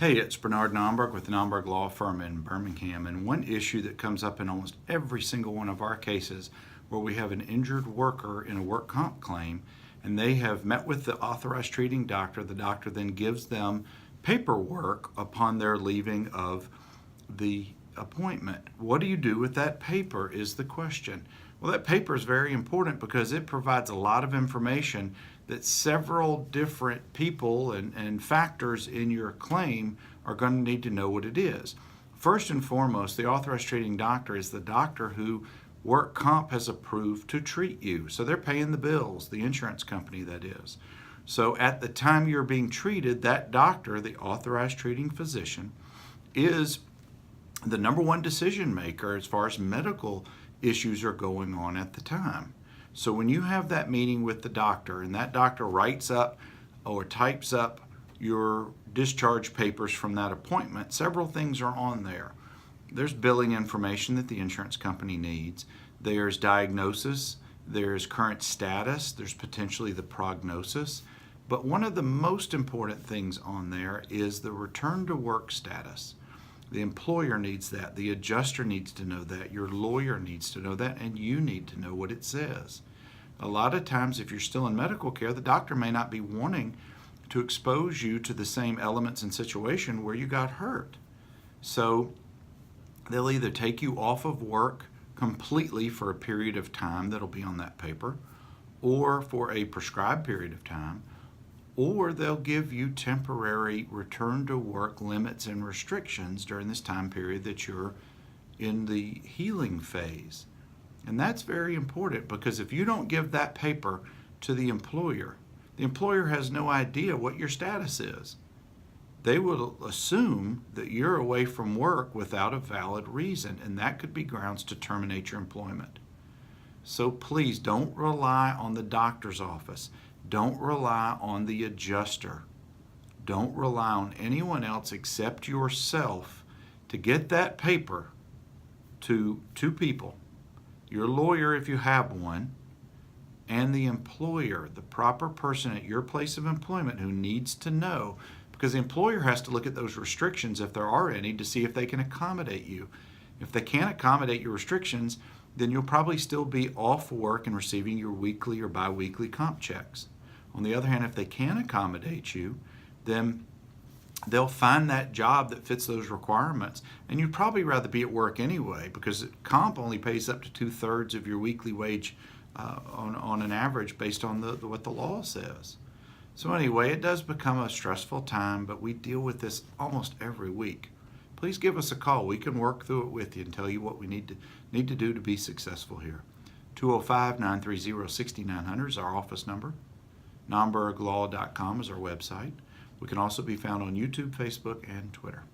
Hey, it's Bernard Nomberg with the Nomberg Law Firm in Birmingham, and one issue that comes up in almost every single one of our cases where we have an injured worker in a work comp claim and they have met with the authorized treating doctor. The doctor then gives them paperwork upon their leaving of the appointment. What do you do with that paper is the question. Well, that paper is very important because it provides a lot of information that several different people and factors in your claim are going to need to know what it is. First and foremost, the authorized treating doctor is the doctor who work comp has approved to treat you. So they're paying the bills, the insurance company that is. So at the time you're being treated, that doctor, the authorized treating physician, is the number one decision maker as far as medical issues are going on at the time. So when you have that meeting with the doctor and that doctor writes up or types up your discharge papers from that appointment, several things are on there. There's billing information that the insurance company needs. There's diagnosis. There's current status. There's potentially the prognosis. But one of the most important things on there is the return to work status. The employer needs that. The adjuster needs to know that. Your lawyer needs to know that. And you need to know what it says. A lot of times, if you're still in medical care, the doctor may not be wanting to expose you to the same elements and situation where you got hurt. So they'll either take you off of work completely for a period of time that'll be on that paper, or for a prescribed period of time, or they'll give you temporary return to work limits and restrictions during this time period that you're in the healing phase. And that's very important because if you don't give that paper to the employer has no idea what your status is. They will assume that you're away from work without a valid reason, and that could be grounds to terminate your employment. So please don't rely on the doctor's office. Don't rely on the adjuster. Don't rely on anyone else except yourself to get that paper to two people, your lawyer if you have one, and the employer, the proper person at your place of employment who needs to know, because the employer has to look at those restrictions if there are any to see if they can accommodate you. If they can't accommodate your restrictions, then you'll probably still be off work and receiving your weekly or biweekly comp checks. On the other hand, if they can accommodate you, then they'll find that job that fits those requirements. And you'd probably rather be at work anyway because comp only pays up to 2/3 of your weekly wage on an average based on what the law says. So anyway, it does become a stressful time, but we deal with this almost every week. Please give us a call. We can work through it with you and tell you what we need to do to be successful here. 205-930-6900 is our office number. Nomberglaw.com is our website. We can also be found on YouTube, Facebook, and Twitter.